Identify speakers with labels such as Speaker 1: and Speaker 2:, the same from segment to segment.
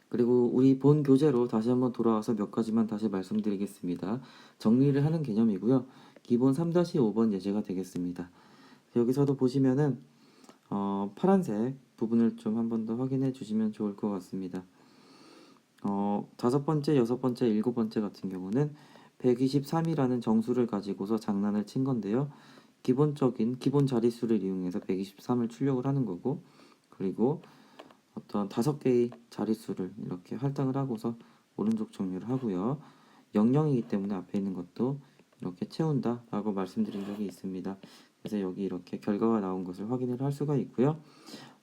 Speaker 1: 그리고 우리 본 교재로 다시 한번 돌아와서 몇 가지만 다시 말씀드리겠습니다. 정리를 하는 개념이고요. 기본 3-5번 예제가 되겠습니다. 여기서도 보시면은 파란색 부분을 좀 한 번 더 확인해 주시면 좋을 것 같습니다. 다섯 번째, 여섯 번째, 일곱 번째 같은 경우는 123이라는 정수를 가지고서 장난을 친 건데요. 기본 자릿수를 이용해서 123을 출력을 하는 거고, 그리고 어떤 5개의 자릿수를 이렇게 할당을 하고서 오른쪽 정렬을 하고요. 00이기 때문에 앞에 있는 것도 이렇게 채운다 라고 말씀드린 적이 있습니다. 그래서 여기 이렇게 결과가 나온 것을 확인을 할 수가 있고요.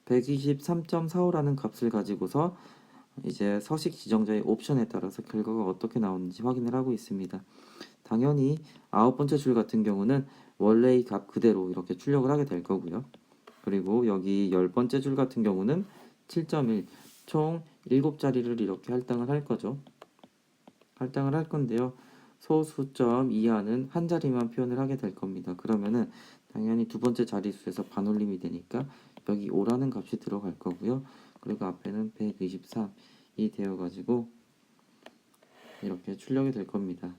Speaker 1: 123.45라는 값을 가지고서 이제 서식 지정자의 옵션에 따라서 결과가 어떻게 나오는지 확인을 하고 있습니다. 당연히 아홉 번째 줄 같은 경우는 원래의 값 그대로 이렇게 출력을 하게 될 거고요. 그리고 여기 열 번째 줄 같은 경우는 7.1, 총 7자리를 이렇게 할당을 할 거죠. 할당을 할 건데요. 소수점 이하는 한 자리만 표현을 하게 될 겁니다. 그러면은 당연히 두 번째 자릿수에서 반올림이 되니까 여기 5라는 값이 들어갈 거고요. 그리고 앞에는 123이 되어가지고 이렇게 출력이 될 겁니다.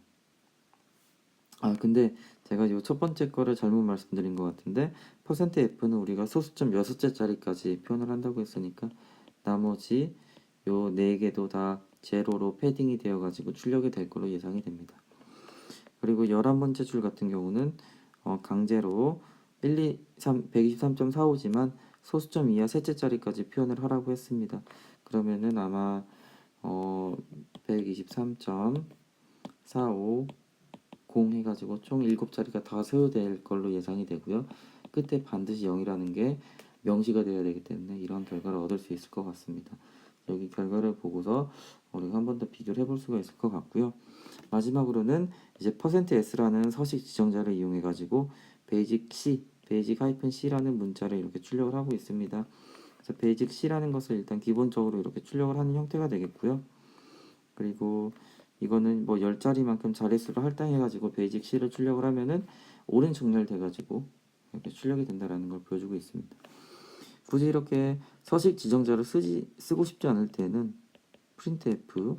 Speaker 1: 근데 제가 요 첫 번째 거를 잘못 말씀드린 것 같은데 %F는 우리가 소수점 6개짜리까지 표현을 한다고 했으니까 나머지 요 4개도 다 제로로 패딩이 되어가지고 출력이 될 걸로 예상이 됩니다. 그리고 11번째 줄 같은 경우는 강제로 123.45지만 소수점 이하 셋째 자리까지 표현을 하라고 했습니다. 그러면은 아마 123.45 0 해가지고 총 7자리가 다 소요될 걸로 예상이 되고요. 끝에 반드시 0이라는 게 명시가 되어야 되기 때문에 이런 결과를 얻을 수 있을 것 같습니다. 여기 결과를 보고서 우리가 한 번 더 비교를 해볼 수가 있을 것 같고요. 마지막으로는 이제 %S라는 서식 지정자를 이용해 가지고 베이직-C라는 문자를 이렇게 출력을 하고 있습니다. 그래서 베이직-C라는 것을 일단 기본적으로 이렇게 출력을 하는 형태가 되겠고요. 그리고 이거는 뭐 10자리만큼 자릿수를 할당해가지고 베이직 C를 출력을 하면은 오른 정렬돼가지고 이렇게 출력이 된다라는 걸 보여주고 있습니다. 굳이 이렇게 서식 지정자를 쓰고 싶지 않을 때는 printf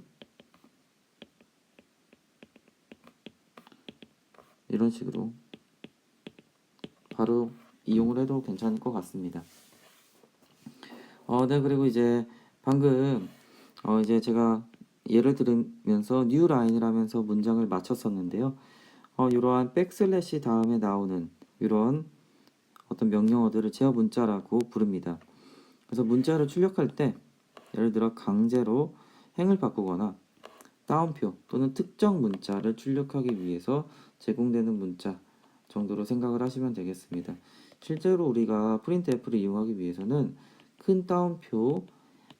Speaker 1: 이런 식으로 바로 이용을 해도 괜찮을 것 같습니다. 네, 그리고 이제 방금 이제 제가 예를 들으면서 new line을 하면서 문장을 마쳤었는데요. 이러한 백슬래시 다음에 나오는 이런 어떤 명령어들을 제어 문자라고 부릅니다. 그래서 문자를 출력할 때 예를 들어 강제로 행을 바꾸거나 따옴표 또는 특정 문자를 출력하기 위해서 제공되는 문자 정도로 생각을 하시면 되겠습니다. 실제로 우리가 printf를 이용하기 위해서는 큰 따옴표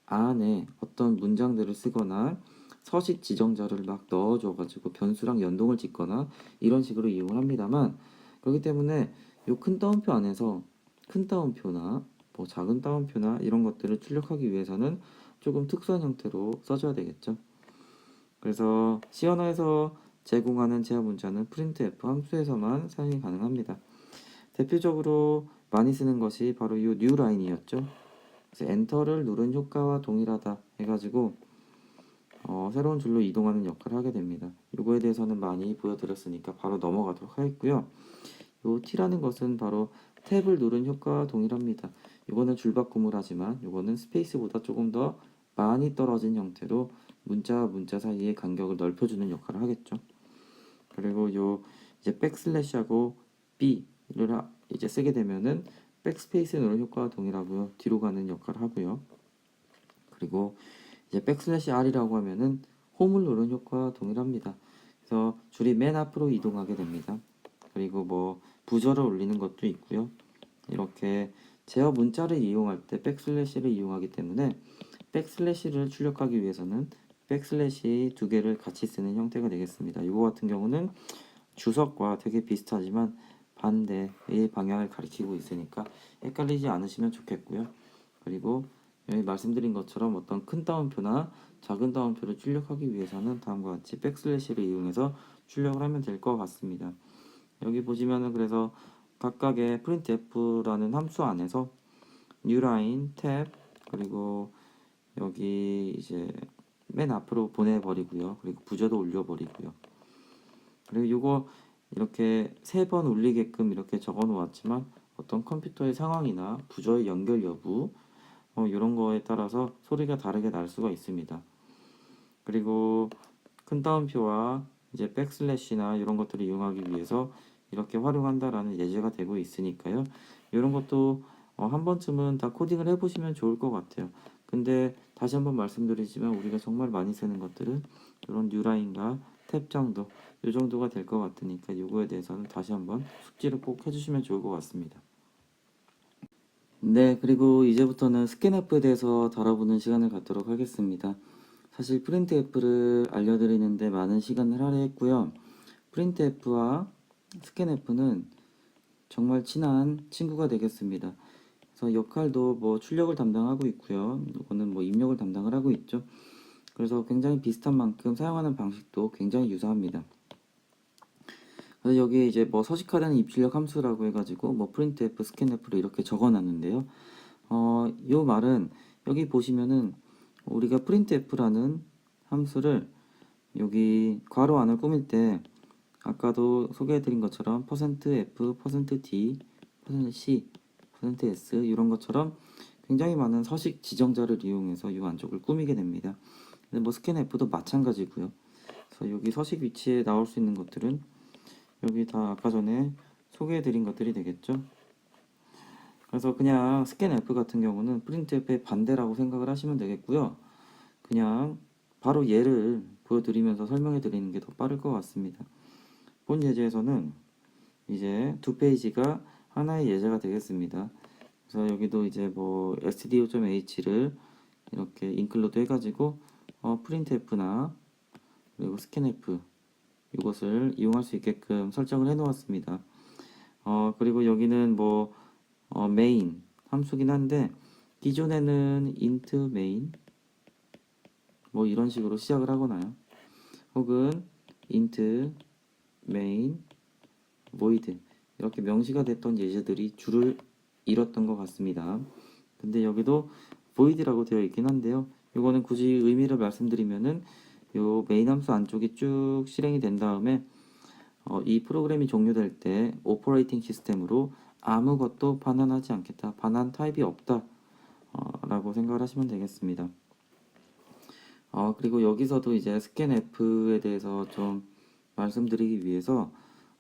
Speaker 1: 안에 어떤 문장들을 쓰거나 서식 지정자를 막 넣어줘가지고 변수랑 연동을 짓거나 이런 식으로 이용을 합니다만, 그렇기 때문에 이 큰 따옴표 안에서 큰 따옴표나 뭐 작은 따옴표나 이런 것들을 출력하기 위해서는 조금 특수한 형태로 써줘야 되겠죠. 그래서 C 언어에서 제공하는 제어 문자는 printf 함수에서만 사용이 가능합니다. 대표적으로 많이 쓰는 것이 바로 이 new line이었죠. 그래서 엔터를 누른 효과와 동일하다 해가지고 새로운 줄로 이동하는 역할을 하게 됩니다. 이거에 대해서는 많이 보여드렸으니까 바로 넘어가도록 하겠고요. 요 T라는 것은 바로 탭을 누른 효과와 동일합니다. 이거는 줄바꿈을 하지만 이거는 스페이스보다 조금 더 많이 떨어진 형태로 문자와 문자 사이의 간격을 넓혀주는 역할을 하겠죠. 그리고 요 이제 백슬래시하고 B를 이제 쓰게 되면은 백스페이스 누른 효과와 동일하고요. 뒤로 가는 역할을 하고요. 그리고 이제 백슬래시 R이라고 하면은 홈을 누른 효과와 동일합니다. 그래서 줄이 맨 앞으로 이동하게 됩니다. 그리고 뭐 부절을 올리는 것도 있고요. 이렇게 제어 문자를 이용할 때 백슬래시를 이용하기 때문에 백슬래시를 출력하기 위해서는 백슬래시 두 개를 같이 쓰는 형태가 되겠습니다. 이거 같은 경우는 주석과 되게 비슷하지만 반대의 방향을 가리키고 있으니까 헷갈리지 않으시면 좋겠고요. 그리고 여기 말씀드린 것처럼 어떤 큰 따옴표나 작은 따옴표를 출력하기 위해서는 다음과 같이 백슬래시를 이용해서 출력을 하면 될 것 같습니다. 여기 보시면은 그래서 각각의 printf라는 함수 안에서 newline, tab, 그리고 여기 이제 맨 앞으로 보내버리고요. 그리고 부저도 올려버리고요. 그리고 이거 이렇게 3번 울리게끔 이렇게 적어 놓았지만 어떤 컴퓨터의 상황이나 부저의 연결 여부 이런 거에 따라서 소리가 다르게 날 수가 있습니다. 그리고 큰 따옴표와 이제 백슬래시나 이런 것들을 이용하기 위해서 이렇게 활용한다라는 예제가 되고 있으니까요. 이런 것도 한 번쯤은 다 코딩을 해보시면 좋을 것 같아요. 근데 다시 한번 말씀드리지만 우리가 정말 많이 쓰는 것들은 이런 뉴라인과 탭 정도, 이 정도가 될 것 같으니까 이거에 대해서는 다시 한번 숙지를 꼭 해주시면 좋을 것 같습니다. 네, 그리고 이제부터는 스캔F에 대해서 다뤄보는 시간을 갖도록 하겠습니다. 사실 프린트F를 알려드리는데 많은 시간을 할애했고요. 프린트F와 스캔F는 정말 친한 친구가 되겠습니다. 그래서 역할도 뭐 출력을 담당하고 있고요. 이거는 뭐 입력을 담당을 하고 있죠. 그래서 굉장히 비슷한 만큼 사용하는 방식도 굉장히 유사합니다. 그래서 여기에 이제 뭐 서식화되는 입출력 함수라고 해가지고 뭐 printf, scanf를 이렇게 적어놨는데요. 요 말은 여기 보시면은 우리가 printf라는 함수를 여기 괄호 안을 꾸밀 때 아까도 소개해드린 것처럼 %f, %d, %c, %s 이런 것처럼 굉장히 많은 서식 지정자를 이용해서 이 안쪽을 꾸미게 됩니다. 근데 뭐 scanf도 마찬가지고요. 그래서 여기 서식 위치에 나올 수 있는 것들은 여기 다 아까 전에 소개해드린 것들이 되겠죠. 그래서 그냥 스캔F 같은 경우는 프린트F의 반대라고 생각을 하시면 되겠고요. 그냥 바로 예를 보여드리면서 설명해 드리는 게 더 빠를 것 같습니다. 본 예제에서는 이제 두 페이지가 하나의 예제가 되겠습니다. 그래서 여기도 이제 뭐 stdio.h를 이렇게 인클루드 해가지고 printf나 그리고 scanf 이것을 이용할 수 있게끔 설정을 해 놓았습니다. 그리고 여기는 뭐 main 함수긴 한데 기존에는 int main 뭐 이런 식으로 시작을 하거나요. 혹은 int main void 이렇게 명시가 됐던 예제들이 줄을 잃었던 것 같습니다. 근데 여기도 void라고 되어 있긴 한데요. 이거는 굳이 의미를 말씀드리면은 요 메인 함수 안쪽이 쭉 실행이 된 다음에 이 프로그램이 종료될 때 오퍼레이팅 시스템으로 아무것도 반환하지 않겠다. 반환 타입이 없다. 라고 생각을 하시면 되겠습니다. 그리고 여기서도 이제 스캔F에 대해서 좀 말씀드리기 위해서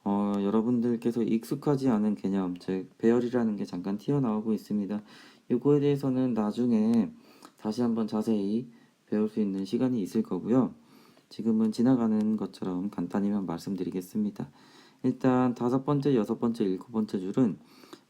Speaker 1: 여러분들께서 익숙하지 않은 개념, 즉 배열이라는 게 잠깐 튀어나오고 있습니다. 이거에 대해서는 나중에 다시 한번 자세히 배울 수 있는 시간이 있을 거고요. 지금은 지나가는 것처럼 간단히만 말씀드리겠습니다. 일단 5번째, 6번째, 7번째 줄은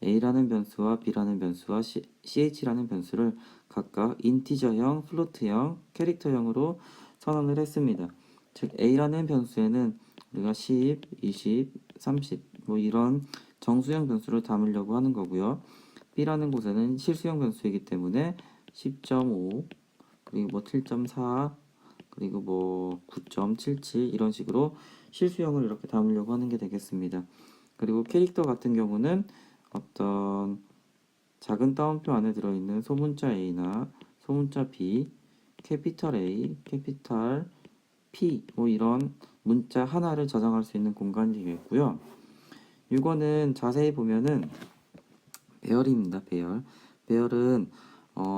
Speaker 1: a라는 변수와 b라는 변수와 ch라는 변수를 각각 인티저형, 플로트형, 캐릭터형으로 선언을 했습니다. 즉 a라는 변수에는 우리가 10, 20, 30 뭐 이런 정수형 변수를 담으려고 하는 거고요. b라는 곳에는 실수형 변수이기 때문에 10.5 그리고 뭐 7.4 그리고 뭐 9.77 이런 식으로 실수형을 이렇게 담으려고 하는 게 되겠습니다. 그리고 캐릭터 같은 경우는 어떤 작은 따옴표 안에 들어있는 소문자 A나 소문자 B, 캐피털 A, 캐피털 P 뭐 이런 문자 하나를 저장할 수 있는 공간이 되겠고요. 이거는 자세히 보면은 배열입니다. 배열. 배열은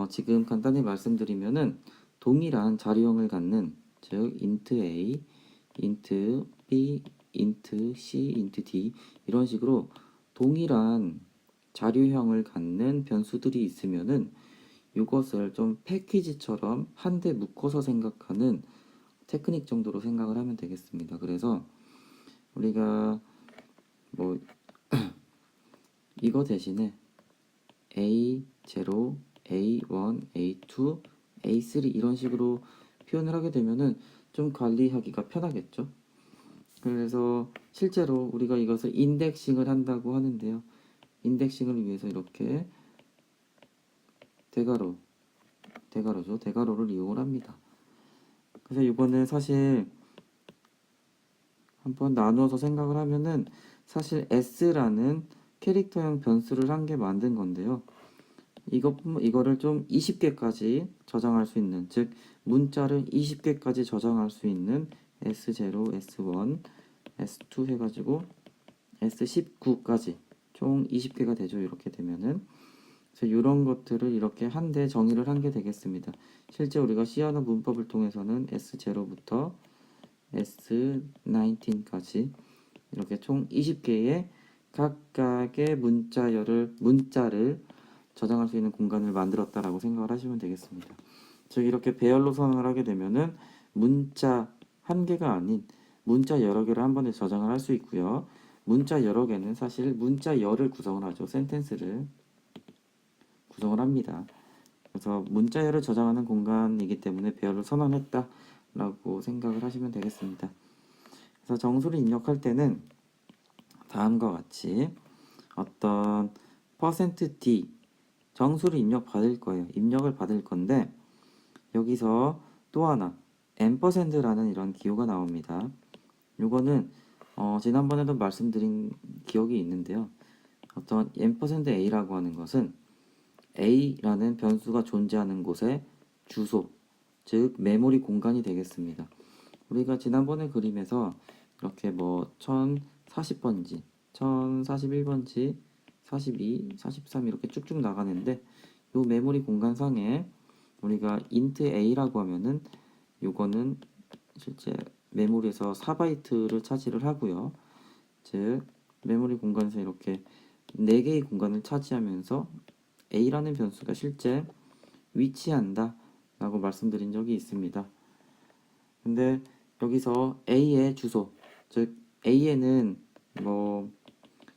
Speaker 1: 지금 간단히 말씀드리면은 동일한 자료형을 갖는 즉 int a, int b, int c, int d 이런 식으로 동일한 자료형을 갖는 변수들이 있으면은 이것을 좀 패키지처럼 한데 묶어서 생각하는 테크닉 정도로 생각을 하면 되겠습니다. 그래서 우리가 뭐 이거 대신에 A0, A1, A2, A3 이런 식으로 표현을 하게 되면은 좀 관리하기가 편하겠죠. 그래서 실제로 우리가 이것을 인덱싱을 한다고 하는데요. 인덱싱을 위해서 이렇게 대괄호죠. 대괄호를 이용을 합니다. 그래서 이거는 사실 한번 나누어서 생각을 하면은 사실 S라는 캐릭터형 변수를 한 개 만든 건데요. 이거를 좀 20개까지 저장할 수 있는, 즉 문자를 20개까지 저장할 수 있는 S0, S1, S2 해가지고 S19까지 총 20개가 되죠. 이렇게 되면은. 그래서 이런 것들을 이렇게 한데 정의를 한 게 되겠습니다. 실제 우리가 C언어 문법을 통해서는 S0부터 S19까지 이렇게 총 20개의 각각의 문자를 저장할 수 있는 공간을 만들었다라고 생각을 하시면 되겠습니다. 즉 이렇게 배열로 선언을 하게 되면은 문자 한 개가 아닌 문자 여러 개를 한 번에 저장을 할 수 있고요. 문자 여러 개는 사실 문자 열을 구성을 하죠. 센텐스를 구성을 합니다. 그래서 문자열을 저장하는 공간이기 때문에 배열을 선언했다라고 생각을 하시면 되겠습니다. 그래서 정수를 입력할 때는 다음과 같이 어떤 %d 정수를 입력을 받을 건데 여기서 또 하나 %라는 이런 기호가 나옵니다. 이거는 지난번에도 말씀드린 기억이 있는데요. 어떤 %a라고 하는 것은 a라는 변수가 존재하는 곳의 주소, 즉 메모리 공간이 되겠습니다. 우리가 지난번에 그림에서 이렇게 뭐 1040번지, 1041번지, 42, 43 이렇게 쭉쭉 나가는데 이 메모리 공간상에 우리가 int a라고 하면은 요거는 실제 메모리에서 4바이트를 차지를 하고요. 즉 메모리 공간에서 이렇게 4개의 공간을 차지하면서 a라는 변수가 실제 위치한다 라고 말씀드린 적이 있습니다. 근데 여기서 a의 주소, 즉 a에는 뭐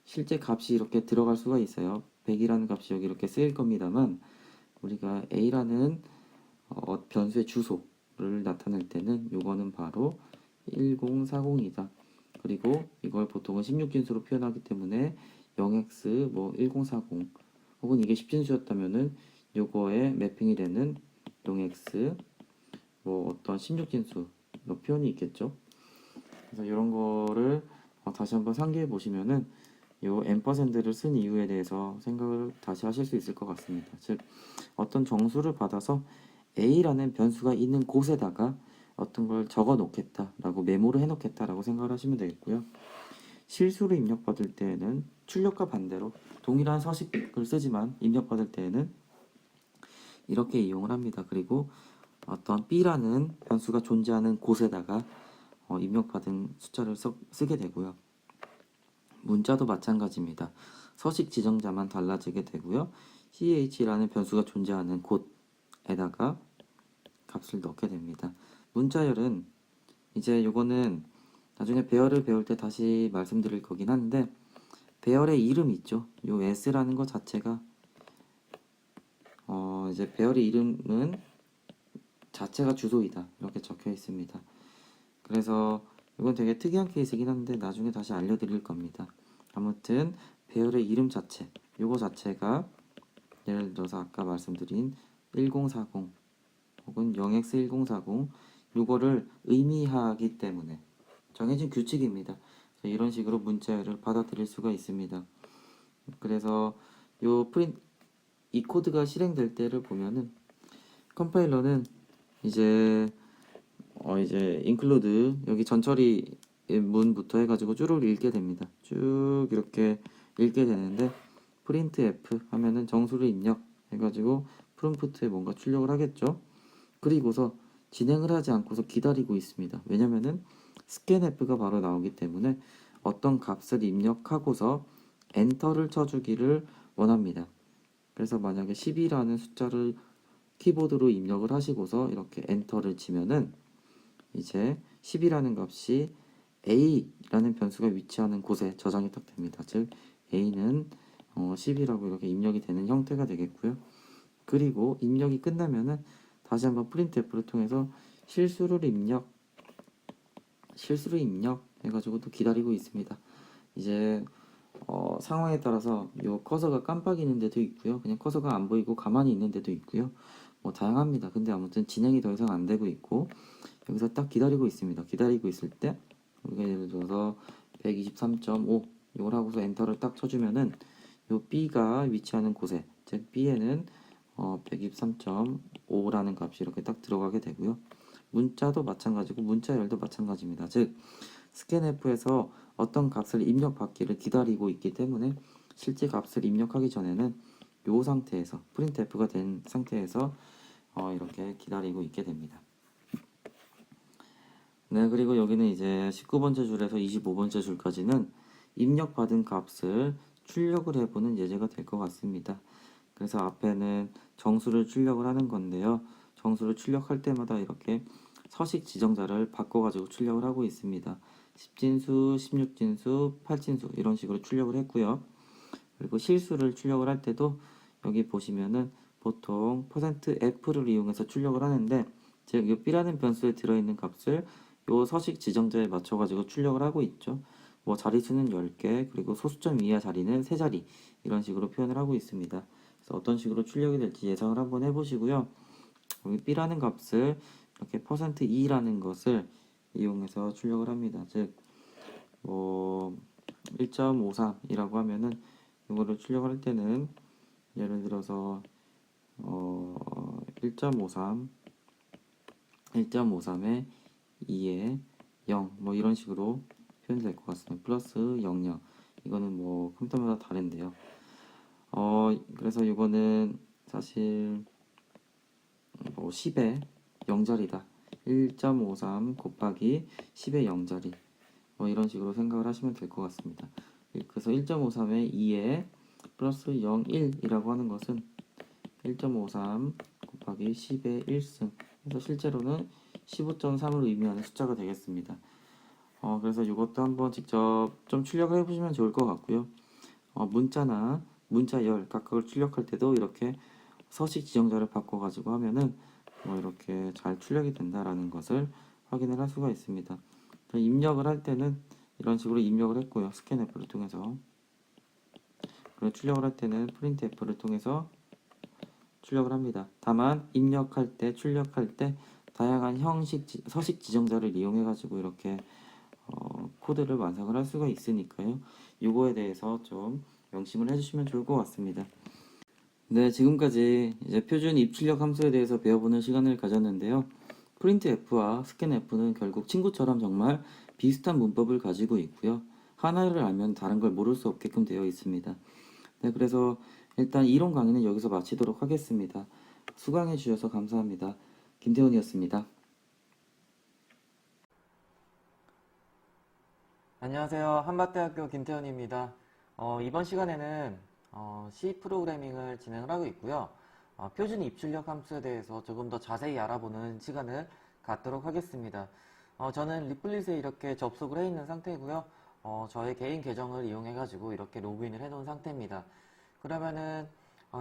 Speaker 1: 실제 값이 이렇게 들어갈 수가 있어요. 100이라는 값이 여기 이렇게 쓰일 겁니다만 우리가 a라는 변수의 주소를 나타낼 때는 요거는 바로 1040이다. 그리고 이걸 보통은 16진수로 표현하기 때문에 0x 뭐 1040 혹은 이게 10진수였다면은 요거에 매핑이 되는 0x 뭐 어떤 16진수 표현이 있겠죠. 그래서 이런 거를 다시 한번 상기해 보시면은 요 %를 쓴 이유에 대해서 생각을 다시 하실 수 있을 것 같습니다. 즉 어떤 정수를 받아서 a라는 변수가 있는 곳에다가 어떤 걸 적어 놓겠다라고 메모를 해 놓겠다라고 생각을 하시면 되겠고요. 실수로 입력받을 때에는 출력과 반대로 동일한 서식을 쓰지만 입력받을 때에는 이렇게 이용을 합니다. 그리고 어떤 b라는 변수가 존재하는 곳에다가 입력받은 숫자를 쓰게 되고요. 문자도 마찬가지입니다. 서식 지정자만 달라지게 되고요. ch라는 변수가 존재하는 곳에다가 값을 넣게 됩니다. 문자열은 이제 요거는 나중에 배열을 배울 때 다시 말씀드릴 거긴 한데 배열의 이름 있죠. 요 s라는 것 자체가 이제 배열의 이름은 자체가 주소이다 이렇게 적혀 있습니다. 그래서 이건 되게 특이한 케이스이긴 한데 나중에 다시 알려드릴 겁니다. 아무튼 배열의 이름 자체, 요거 자체가 예를 들어서 아까 말씀드린 1040 혹은 0x1040 요거를 의미하기 때문에 정해진 규칙입니다. 이런 식으로 문자열을 받아들일 수가 있습니다. 그래서 이 코드가 실행될 때를 보면은 컴파일러는 이제 include 여기 전처리 문부터 해가지고 쭉 읽게 됩니다. 쭉 이렇게 읽게 되는데 printf 하면은 정수를 입력 해가지고 프롬프트에 뭔가 출력을 하겠죠. 그리고서 진행을 하지 않고서 기다리고 있습니다. 왜냐면은 scanf가 바로 나오기 때문에 어떤 값을 입력하고서 엔터를 쳐주기를 원합니다. 그래서 만약에 10이라는 숫자를 키보드로 입력을 하시고서 이렇게 엔터를 치면은 이제 10이라는 값이 a라는 변수가 위치하는 곳에 저장이 딱 됩니다. 즉 a는 10이라고 이렇게 입력이 되는 형태가 되겠고요. 그리고 입력이 끝나면은 다시 한번 printf를 통해서 실수를 입력 해가지고 또 기다리고 있습니다. 이제 상황에 따라서 요 커서가 깜빡이는 데도 있고요. 그냥 커서가 안 보이고 가만히 있는 데도 있고요. 뭐 다양합니다. 근데 아무튼 진행이 더 이상 안 되고 있고 여기서 딱 기다리고 있습니다. 기다리고 있을 때 우리가 예를 들어서 123.5 이걸 하고서 엔터를 딱 쳐주면은 요 B가 위치하는 곳에 즉 B에는 123.5라는 값이 이렇게 딱 들어가게 되고요. 문자도 마찬가지고 문자열도 마찬가지입니다. 즉 스캔F에서 어떤 값을 입력받기를 기다리고 있기 때문에 실제 값을 입력하기 전에는 이 상태에서 printf가 된 상태에서 이렇게 기다리고 있게 됩니다. 네, 그리고 여기는 이제 19번째 줄에서 25번째 줄까지는 입력받은 값을 출력을 해보는 예제가 될 것 같습니다. 그래서 앞에는 정수를 출력을 하는 건데요. 정수를 출력할 때마다 이렇게 서식 지정자를 바꿔가지고 출력을 하고 있습니다. 10진수, 16진수, 8진수 이런 식으로 출력을 했고요. 그리고 실수를 출력을 할 때도 여기 보시면은 보통 %f를 이용해서 출력을 하는데 즉 이 b라는 변수에 들어있는 값을 요 서식 지정자에 맞춰가지고 출력을 하고 있죠. 뭐 자리수는 10개, 그리고 소수점 이하 자리는 3자리 이런 식으로 표현을 하고 있습니다. 그래서 어떤 식으로 출력이 될지 예상을 한번 해보시고요. 여기 b라는 값을 이렇게 %2라는 것을 이용해서 출력을 합니다. 즉, 뭐 1.53이라고 하면은 이거를 출력을 할 때는 예를 들어서 1.53, 1.53에 2에 0, 뭐 이런 식으로 표현될 것 같습니다. 플러스 00. 이거는 뭐 컴퓨터마다 다른데요. 그래서 이거는 사실 뭐 10에 0자리다. 1.53 곱하기 10의 0자리. 뭐 이런 식으로 생각을 하시면 될 것 같습니다. 그래서 1.53에 2에 플러스 0, 1이라고 하는 것은 1.53 곱하기 10의 1승. 그래서 실제로는 15.3을 의미하는 숫자가 되겠습니다. 그래서 이것도 한번 직접 좀 출력을 해보시면 좋을 것 같고요. 문자나 문자열 각각을 출력할 때도 이렇게 서식 지정자를 바꿔가지고 하면은 뭐 이렇게 잘 출력이 된다라는 것을 확인을 할 수가 있습니다. 입력을 할 때는 이런 식으로 입력을 했고요. 스캔F를 통해서. 그리고 출력을 할 때는 printf를 통해서 출력을 합니다. 다만 입력할 때, 출력할 때 다양한 형식, 서식 지정자를 이용해 가지고 이렇게 코드를 완성을 할 수가 있으니까요. 이거에 대해서 좀 명심을 해주시면 좋을 것 같습니다. 네, 지금까지 이제 표준 입출력 함수에 대해서 배워보는 시간을 가졌는데요. printf와 scanf는 결국 친구처럼 정말 비슷한 문법을 가지고 있고요. 하나를 알면 다른 걸 모를 수 없게끔 되어 있습니다. 네, 그래서 일단 이론 강의는 여기서 마치도록 하겠습니다. 수강해 주셔서 감사합니다. 김태훈이었습니다.
Speaker 2: 안녕하세요. 한밭대학교 김태현입니다. 이번 시간에는 C 프로그래밍을 진행을 하고 있고요. 표준 입출력 함수에 대해서 조금 더 자세히 알아보는 시간을 갖도록 하겠습니다. 저는 리플릿에 이렇게 접속을 해 있는 상태고요. 저의 개인 계정을 이용해 가지고 이렇게 로그인을 해 놓은 상태입니다. 그러면은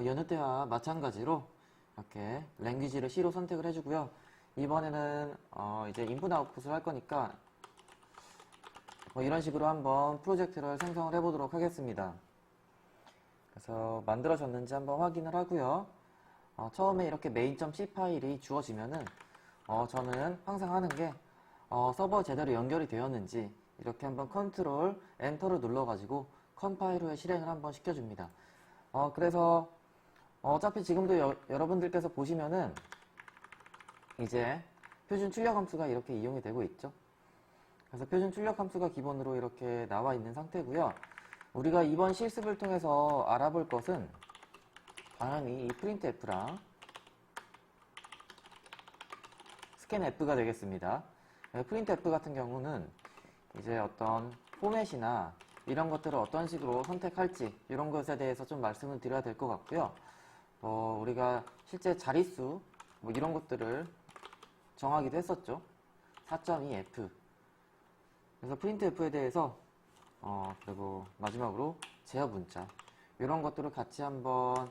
Speaker 2: 여느 때와 마찬가지로 이렇게 랭귀지를 C로 선택을 해주고요. 이번에는 이제 인풋 아웃풋을 할 거니까 뭐 이런 식으로 한번 프로젝트를 생성을 해보도록 하겠습니다. 그래서 만들어졌는지 한번 확인을 하고요. 처음에 이렇게 main.c 파일이 주어지면은 저는 항상 하는 게 서버 제대로 연결이 되었는지 이렇게 한번 컨트롤 엔터를 눌러가지고 컴파일 후에 실행을 한번 시켜줍니다. 그래서 어차피 지금도 여러분들께서 보시면은 이제 표준 출력 함수가 이렇게 이용이 되고 있죠. 그래서 표준 출력 함수가 기본으로 이렇게 나와 있는 상태고요. 우리가 이번 실습을 통해서 알아볼 것은 당연히 이 printf랑 scanf가 되겠습니다. printf 같은 경우는 이제 어떤 포맷이나 이런 것들을 어떤 식으로 선택할지 이런 것에 대해서 좀 말씀을 드려야 될 것 같고요. 우리가 실제 자릿수 뭐 이런 것들을 정하기도 했었죠. 4.2f. 그래서 printf에 대해서 그리고 마지막으로 제어 문자 이런 것들을 같이 한번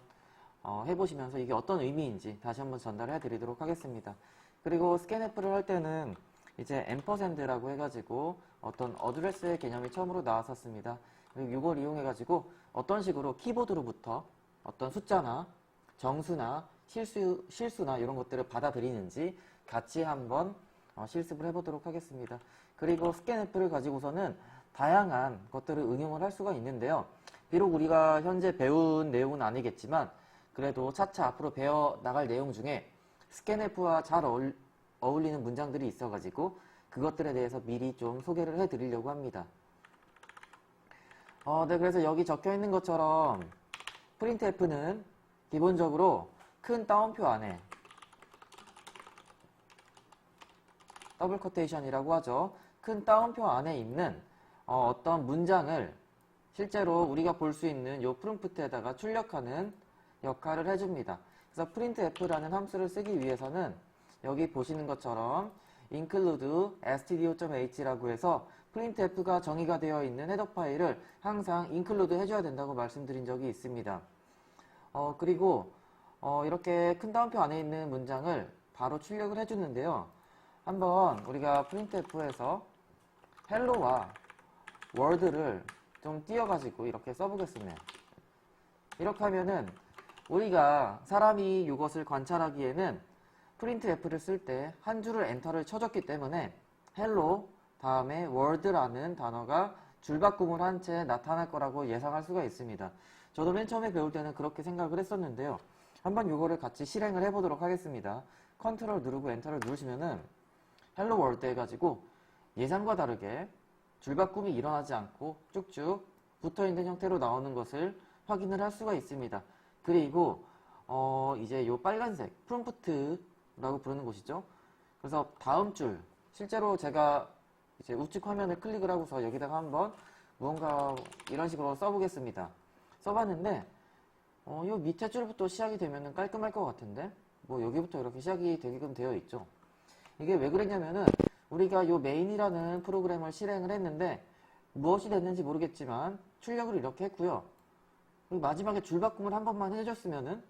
Speaker 2: 해보시면서 이게 어떤 의미인지 다시 한번 전달해 드리도록 하겠습니다. 그리고 scanf를 할 때는 이제 앰퍼샌드라고 해가지고 어떤 어드레스의 개념이 처음으로 나왔었습니다. 그리고 이걸 이용해 가지고 어떤 식으로 키보드로부터 어떤 숫자나 정수나 실수나 이런 것들을 받아들이는지 같이 한번 실습을 해보도록 하겠습니다. 그리고 scanf를 가지고서는 다양한 것들을 응용을 할 수가 있는데요. 비록 우리가 현재 배운 내용은 아니겠지만 그래도 차차 앞으로 배워 나갈 내용 중에 스캔F와 잘 어울리는 문장들이 있어가지고 그것들에 대해서 미리 좀 소개를 해드리려고 합니다. 네, 그래서 여기 적혀 있는 것처럼 printf는 기본적으로 큰 따옴표 안에 더블 커테이션이라고 하죠. 큰 따옴표 안에 있는 어떤 문장을 실제로 우리가 볼 수 있는 요 프롬프트에다가 출력하는 역할을 해줍니다. 그래서 printf라는 함수를 쓰기 위해서는 여기 보시는 것처럼 include stdio.h라고 해서 printf가 정의가 되어 있는 헤더 파일을 항상 include 해줘야 된다고 말씀드린 적이 있습니다. 그리고 이렇게 큰 따옴표 안에 있는 문장을 바로 출력을 해주는데요. 한번 우리가 printf에서 hello와 word를 좀 띄워가지고 이렇게 써보겠습니다. 이렇게 하면은 우리가 사람이 이것을 관찰하기에는 printf를 쓸 때 한 줄을 엔터를 쳐줬기 때문에 hello 다음에 word라는 단어가 줄바꿈을 한 채 나타날 거라고 예상할 수가 있습니다. 저도 맨 처음에 배울 때는 그렇게 생각을 했었는데요. 한번 이거를 같이 실행을 해보도록 하겠습니다. 컨트롤 누르고 엔터를 누르시면은 hello world 해가지고 예상과 다르게 줄바꿈이 일어나지 않고 쭉쭉 붙어있는 형태로 나오는 것을 확인을 할 수가 있습니다. 그리고 이제 요 빨간색 프롬프트라고 부르는 곳이죠. 그래서 다음 줄 실제로 제가 이제 우측 화면을 클릭을 하고서 여기다가 한번 무언가 이런 식으로 써보겠습니다. 써봤는데 요 밑에 줄부터 시작이 되면 깔끔할 것 같은데 뭐 여기부터 이렇게 시작이 되게끔 되어 있죠. 이게 왜 그랬냐면은 우리가 요 메인이라는 프로그램을 실행을 했는데 무엇이 됐는지 모르겠지만 출력을 이렇게 했고요. 그리고 마지막에 줄바꿈을 한 번만 해줬으면은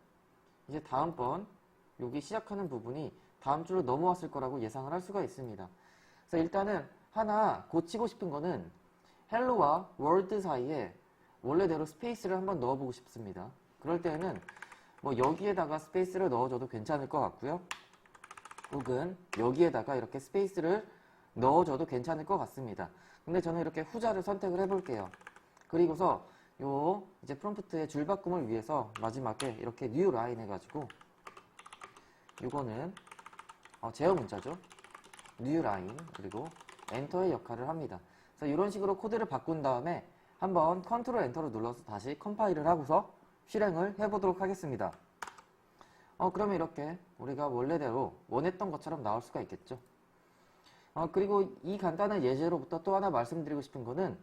Speaker 2: 이제 다음번 여기 시작하는 부분이 다음 줄로 넘어왔을 거라고 예상을 할 수가 있습니다. 그래서 일단은 하나 고치고 싶은 거는 hello와 word 사이에 원래대로 스페이스를 한번 넣어보고 싶습니다. 그럴 때는 뭐 여기에다가 스페이스를 넣어줘도 괜찮을 것 같고요. 혹은 여기에다가 이렇게 스페이스를 넣어줘도 괜찮을 것 같습니다. 근데 저는 이렇게 후자를 선택을 해볼게요. 그리고서 요 이제 프롬프트의 줄바꿈을 위해서 마지막에 이렇게 new line 해가지고 이거는 제어 문자죠. new line 그리고 엔터의 역할을 합니다. 그래서 이런 식으로 코드를 바꾼 다음에 한번 컨트롤 엔터를 눌러서 다시 컴파일을 하고서 실행을 해보도록 하겠습니다. 그러면 이렇게 우리가 원래대로 원했던 것처럼 나올 수가 있겠죠. 그리고 이 간단한 예제로부터 또 하나 말씀드리고 싶은 거는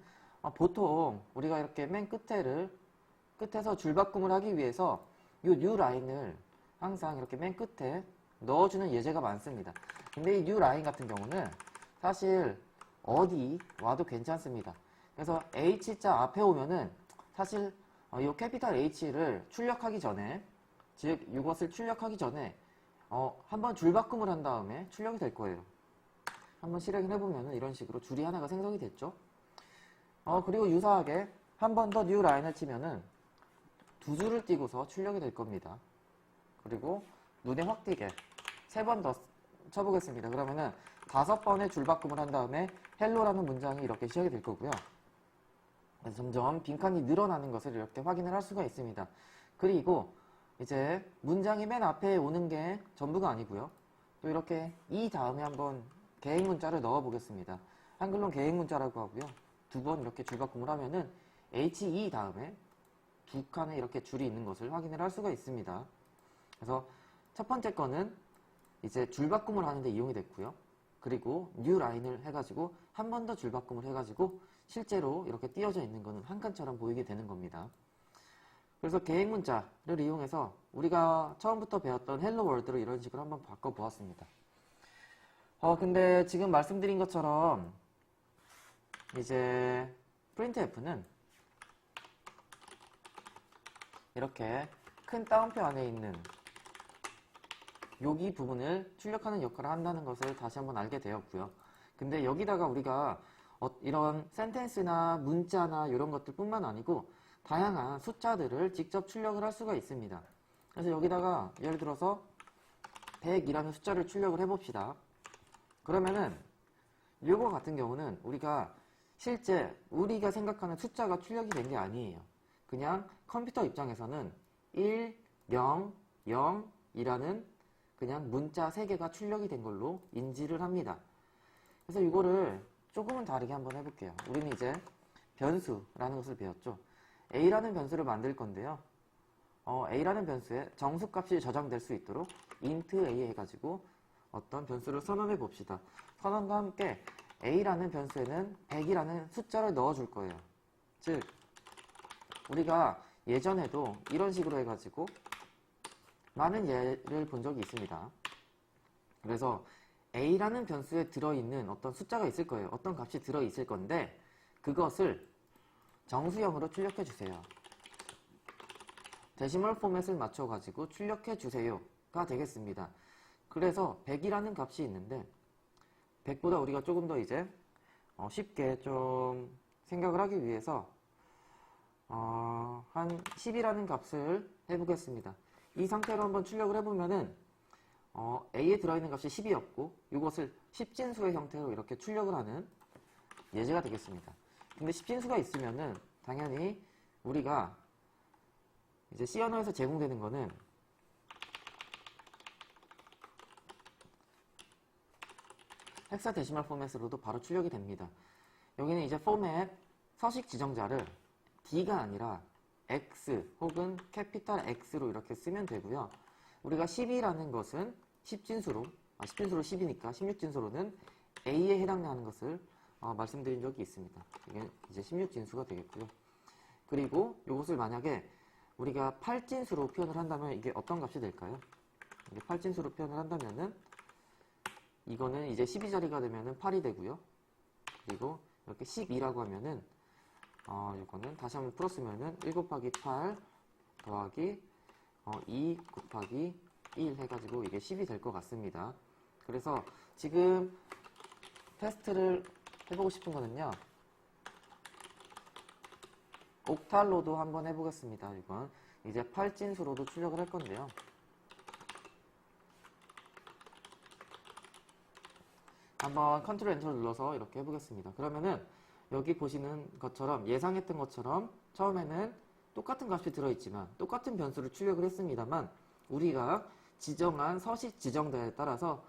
Speaker 2: 보통 우리가 이렇게 맨 끝에서 줄바꿈을 하기 위해서 이 new line을 항상 이렇게 맨 끝에 넣어주는 예제가 많습니다. 근데 이 new line 같은 경우는 사실 어디 와도 괜찮습니다. 그래서 H자 앞에 오면은 사실 이 캐피탈 H를 출력하기 전에 즉 이것을 출력하기 전에 한번 줄바꿈을 한 다음에 출력이 될 거예요. 한번 실행을 해보면 이런 식으로 줄이 하나가 생성이 됐죠. 그리고 유사하게 한 번 더 new line을 치면은 두 줄을 띄고서 출력이 될 겁니다. 그리고 눈에 확 띄게 세 번 더 쳐보겠습니다. 그러면은 5번의 줄바꿈을 한 다음에 hello라는 문장이 이렇게 시작이 될 거고요. 그래서 점점 빈칸이 늘어나는 것을 이렇게 확인을 할 수가 있습니다. 그리고 이제 문장이 맨 앞에 오는 게 전부가 아니고요. 또 이렇게 이 다음에 한번 계획 문자를 넣어 보겠습니다. 한글로 계획 문자라고 하고요. 두 번 이렇게 줄바꿈을 하면은 HE 다음에 두 칸에 이렇게 줄이 있는 것을 확인을 할 수가 있습니다. 그래서 첫 번째 거는 이제 줄바꿈을 하는데 이용이 됐고요. 그리고 new line을 해가지고 한 번 더 줄바꿈을 해가지고 실제로 이렇게 띄어져 있는 거는 한 칸처럼 보이게 되는 겁니다. 그래서 계획 문자를 이용해서 우리가 처음부터 배웠던 hello world를 이런 식으로 한번 바꿔 보았습니다. 근데 지금 말씀드린 것처럼 이제 printf는 이렇게 큰 따옴표 안에 있는 여기 부분을 출력하는 역할을 한다는 것을 다시 한번 알게 되었고요. 근데 여기다가 우리가 이런 센텐스나 문자나 이런 것들 뿐만 아니고 다양한 숫자들을 직접 출력을 할 수가 있습니다. 그래서 여기다가 예를 들어서 100이라는 숫자를 출력을 해봅시다. 그러면은 이거 같은 경우는 우리가 실제 우리가 생각하는 숫자가 출력이 된 게 아니에요. 그냥 컴퓨터 입장에서는 1, 0, 0이라는 그냥 문자 3개가 출력이 된 걸로 인지를 합니다. 그래서 이거를 조금은 다르게 한번 해볼게요. 우리는 이제 변수라는 것을 배웠죠. a라는 변수를 만들 건데요. a라는 변수에 정수값이 저장될 수 있도록 int a 해가지고 어떤 변수를 선언해 봅시다. 선언과 함께 a라는 변수에는 100이라는 숫자를 넣어줄 거예요. 즉 우리가 예전에도 이런 식으로 해가지고 많은 예를 본 적이 있습니다. 그래서 a라는 변수에 들어있는 어떤 숫자가 있을 거예요. 어떤 값이 들어있을 건데 그것을 정수형으로 출력해 주세요. 데시멀 포맷을 맞춰가지고 출력해 주세요가 되겠습니다. 그래서 100이라는 값이 있는데 100보다 우리가 조금 더 이제 쉽게 좀 생각을 하기 위해서 한 10이라는 값을 해보겠습니다. 이 상태로 한번 출력을 해보면은 a에 들어있는 값이 10이었고 이것을 10진수의 형태로 이렇게 출력을 하는 예제가 되겠습니다. 근데 10진수가 있으면은 당연히 우리가 이제 C 언어에서 제공되는 거는 헥사데시멀 포맷으로도 바로 출력이 됩니다. 여기는 이제 포맷 서식 지정자를 D가 아니라 X 혹은 캐피탈 X로 이렇게 쓰면 되고요. 우리가 10이라는 것은 10진수로 10이니까 16진수로는 A에 해당하는 것을 말씀드린 적이 있습니다. 이게 이제 16진수가 되겠고요. 그리고 이것을 만약에 우리가 8진수로 표현을 한다면 이게 어떤 값이 될까요? 이게 8진수로 표현을 한다면은 이거는 이제 12자리가 되면은 8이 되고요. 그리고 이렇게 12라고 하면은 이거는 다시 한번 풀었으면은 1 곱하기 8 더하기 2 곱하기 1 해가지고 이게 10이 될 것 같습니다. 그래서 지금 테스트를 해보고 싶은 거는요. 옥탈로도 한번 해보겠습니다. 이건 이제 8진수로도 출력을 할 건데요. 한번 컨트롤 엔터를 눌러서 이렇게 해보겠습니다. 그러면은 여기 보시는 것처럼 예상했던 것처럼 처음에는 똑같은 값이 들어있지만 똑같은 변수를 출력을 했습니다만 우리가 지정한 서식 지정자에 따라서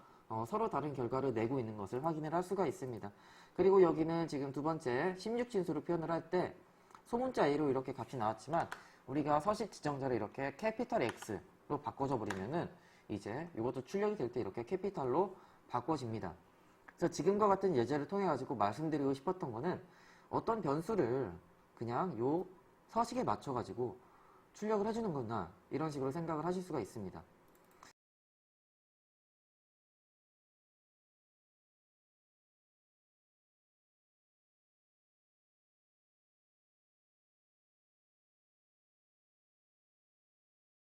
Speaker 2: 서로 다른 결과를 내고 있는 것을 확인을 할 수가 있습니다. 그리고 여기는 지금 두 번째 16진수로 표현을 할 때 소문자 A로 이렇게 값이 나왔지만 우리가 서식 지정자를 이렇게 캐피탈 X로 바꿔줘 버리면은 이제 이것도 출력이 될 때 이렇게 캐피탈로 바꿔집니다. 그래서 지금과 같은 예제를 통해 가지고 말씀드리고 싶었던 거는 어떤 변수를 그냥 요 서식에 맞춰 가지고 출력을 해주는 거나 이런 식으로 생각을 하실 수가 있습니다.